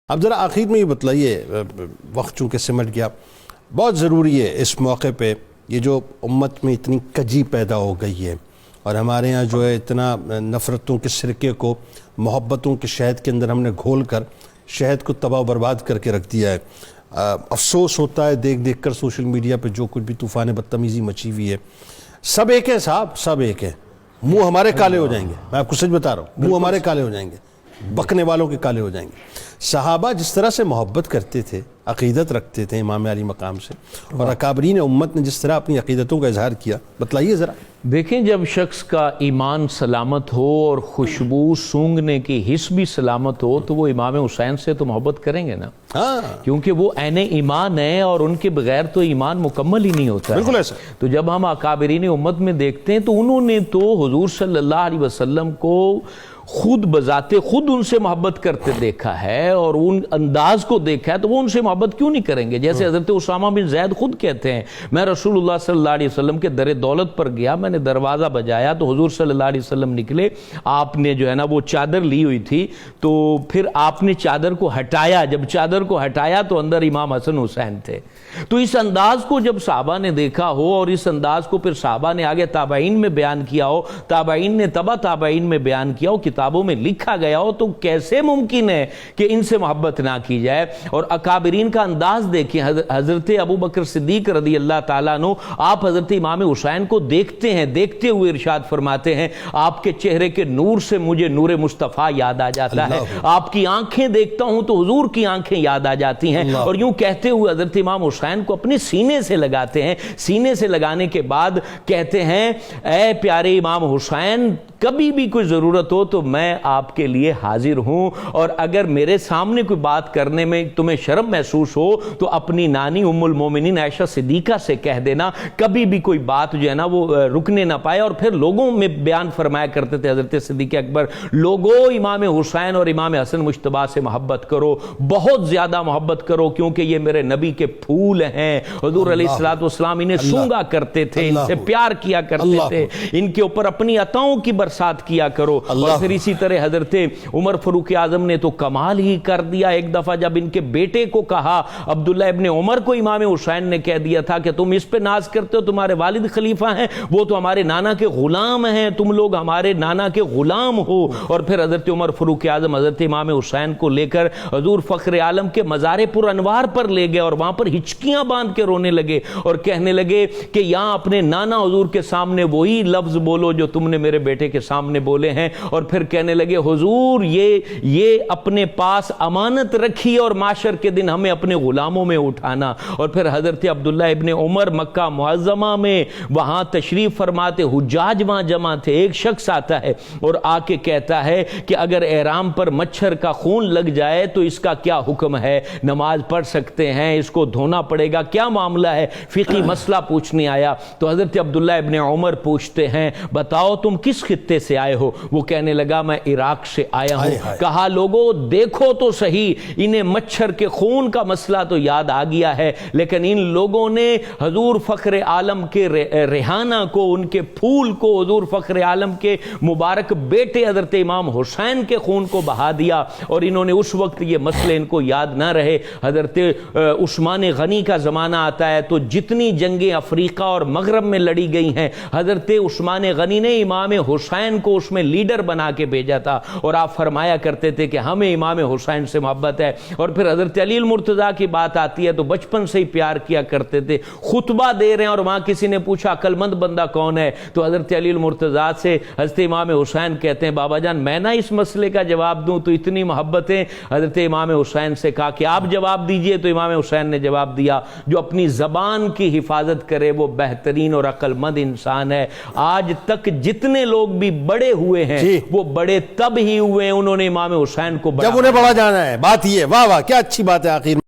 اب ذرا آخر میں یہ بتلائیے، وقت چونکہ سمٹ گیا، بہت ضروری ہے اس موقع پہ، یہ جو امت میں اتنی کجی پیدا ہو گئی ہے اور ہمارے ہاں جو ہے اتنا نفرتوں کے سرکے کو محبتوں کے شہد کے اندر ہم نے گھول کر شہد کو تباہ و برباد کر کے رکھ دیا ہے۔ افسوس ہوتا ہے دیکھ دیکھ کر سوشل میڈیا پہ جو کچھ بھی طوفان بدتمیزی مچی ہوئی ہے۔ سب ایک ہیں صاحب، سب ایک ہیں، منہ ہمارے کالے ہو جائیں گے، میں آپ کو سچ بتا رہا ہوں، منہ ہمارے کالے ہو جائیں گے، بکنے والوں کے کالے ہو جائیں گے۔ صحابہ جس طرح سے محبت کرتے تھے، عقیدت رکھتے تھے امام علی مقام سے، اور اکابرین امت نے جس طرح اپنی عقیدتوں کا اظہار کیا، بتلائیے ذرا۔ دیکھیں، جب شخص کا ایمان سلامت ہو اور خوشبو سونگھنے کی حس بھی سلامت ہو تو وہ امام حسین سے تو محبت کریں گے نا، کیونکہ وہ عین ایمان ہے اور ان کے بغیر تو ایمان مکمل ہی نہیں ہوتا۔ بالکل ایسا۔ تو جب ہم اکابرین امت میں دیکھتے ہیں تو انہوں نے تو حضور صلی اللہ علیہ وسلم کو خود بذات خود ان سے محبت کرتے دیکھا ہے اور ان انداز کو دیکھا ہے، تو وہ ان سے محبت کیوں نہیں کریں گے؟ جیسے حضرت اسامہ بن زید خود کہتے ہیں، میں رسول اللہ صلی اللہ علیہ وسلم کے در دولت پر گیا، میں نے دروازہ بجایا تو حضور صلی اللہ علیہ وسلم نکلے، آپ نے جو ہے نا وہ چادر لی ہوئی تھی، تو پھر آپ نے چادر کو ہٹایا، جب چادر کو ہٹایا تو اندر امام حسن حسین تھے۔ تو اس انداز کو جب صحابہ نے دیکھا ہو اور اس انداز کو پھر صحابہ نے آگے تابعین میں بیان کیا ہو، تابعین نے تبع تابعین میں بیان کیا ہو، کتابوں میں لکھا گیا ہو، تو کیسے ممکن ہے کہ ان سے محبت نہ کی جائے؟ اور اکابرین کا انداز دیکھیں، حضرت ابو بکر صدیق رضی اللہ تعالیٰ عنہ، آپ حضرت امام حسین کو دیکھتے ہیں، دیکھتے ہوئے ارشاد فرماتے ہیں، آپ کے چہرے کے نور سے مجھے نور مصطفیٰ یاد آ جاتا ہے، آپ کی آنکھیں دیکھتا ہوں تو حضور کی آنکھیں یاد آ جاتی ہیں۔ اور یوں کہتے ہوئے حضرت امام حسین کو اپنے سینے سے لگاتے ہیں، سینے سے لگانے کے بعد کہتے ہیں، اے پیارے امام حسین، کبھی بھی کوئی ضرورت ہو تو میں آپ کے لیے حاضر ہوں، اور اگر میرے سامنے کوئی بات کرنے میں تمہیں شرم محسوس ہو تو اپنی نانی ام المومنین عائشہ صدیقہ سے کہہ دینا، کبھی بھی کوئی بات جو ہے نا وہ رکنے نہ پائے۔ اور پھر لوگوں میں بیان فرمایا کرتے تھے حضرت صدیق اکبر، لوگوں امام حسین اور امام حسن مجتبیٰ سے محبت کرو، بہت زیادہ محبت کرو، کیونکہ یہ میرے نبی کے پھول ہیں، حضور علیہ الصلوۃ والسلام انہیں سونگا کرتے تھے، ان سے پیار کیا کرتے تھے، ان کے اوپر اپنی عطاؤں کی برسات کیا کرو۔ اور پھر اسی طرح حضرت عمر فاروق اعظم نے تو کمال ہی کر دیا، ایک دفعہ جب ان کے بیٹے کو کہا، عبداللہ ابن عمر کو امام حسین نے کہہ دیا تھا کہ تم اس پہ ناز کرتے ہو، تمہارے والد خلیفہ ہیں، وہ تو ہمارے نانا کے غلام ہیں، تم لوگ ہمارے نانا کے غلام ہو۔ اور پھر حضرت عمر فاروق اعظم حضرت امام حسین کو لے کر حضور فخر عالم کے مزار پر انوار پر لے گئے اور وہاں پر ہچکیاں باندھ کے رونے لگے اور کہنے لگے کہ یہاں اپنے نانا حضور کے سامنے وہی لفظ بولو جو تم نے میرے بیٹے کے سامنے بولے ہیں۔ اور پھر کہنے لگے، حضور یہ اپنے پاس امانت رکھی اور معاشر کے دن ہمیں اپنے غلاموں میں اٹھانا۔ اور پھر حضرت عبداللہ ابن عمر مکہ معظمہ میں وہاں تشریف فرماتے، حجاج وہاں جمع تھے، ایک شخص آتا ہے اور آ کے کہتا ہے کہ اگر احرام پر مچھر کا خون لگ جائے تو اس کا کیا حکم ہے؟ نماز پڑھ سکتے ہیں؟ اس کو دھونا پڑے گا؟ کیا معاملہ ہے؟ فقہی مسئلہ پوچھنے آیا تو حضرت عبداللہ ابن عمر پوچھتے ہیں، بتاؤ تم کس خطے سے آئے ہو؟ وہ کہنے لگا، میں عراق سے آیا ہوں۔ کہا، لوگوں دیکھو تو صحیح، انہیں مچھر کے خون کا مسئلہ تو یاد آ گیا ہے، لیکن ان لوگوں نے حضور فخر عالم کے ریحانہ کو، ان کے پھول کو، حضور فخر عالم کے مبارک بیٹے حضرت امام حسین کے خون کو بہا دیا، اور انہوں نے اس وقت یہ مسئلے ان کو یاد نہ رہے۔ حضرت عثمان غنی کا زمانہ آتا ہے تو جتنی جنگیں افریقہ اور مغرب میں لڑی گئی ہیں، حضرت عثمان غنی نے امام حسین کو اس میں لیڈر بنا کے بھیجا تھا، اور آپ فرمایا کرتے تھے کہ ہمیں امام حسین سے محبت ہے۔ اور پھر حضرت علی المرتضیٰ کی بات آتی ہے تو بچپن سے ہی پیار کیا کرتے تھے۔ خطبہ دے رہے ہیں اور وہاں کسی نے پوچھا عقل مند بندہ کون ہے، تو حضرت علی المرتضیٰ سے حضرت امام حسین کہتے ہیں، بابا جان میں نہ اس مسئلے کا جواب دوں، تو اتنی محبتیں حضرت امام حسین سے کہا کہ آپ جواب دیجئے، تو امام حسین نے جواب دیا، جو اپنی زبان کی حفاظت کرے وہ بہترین اور عقل مند انسان ہے۔ آج تک جتنے لوگ بھی بڑے ہوئے ہیں وہ بڑے تب ہی ہوئے ہیں، انہوں نے امام حسین کو جب انہیں بڑا جانا ہے، بات یہ ہے۔ واہ واہ، کیا اچھی بات ہے آخر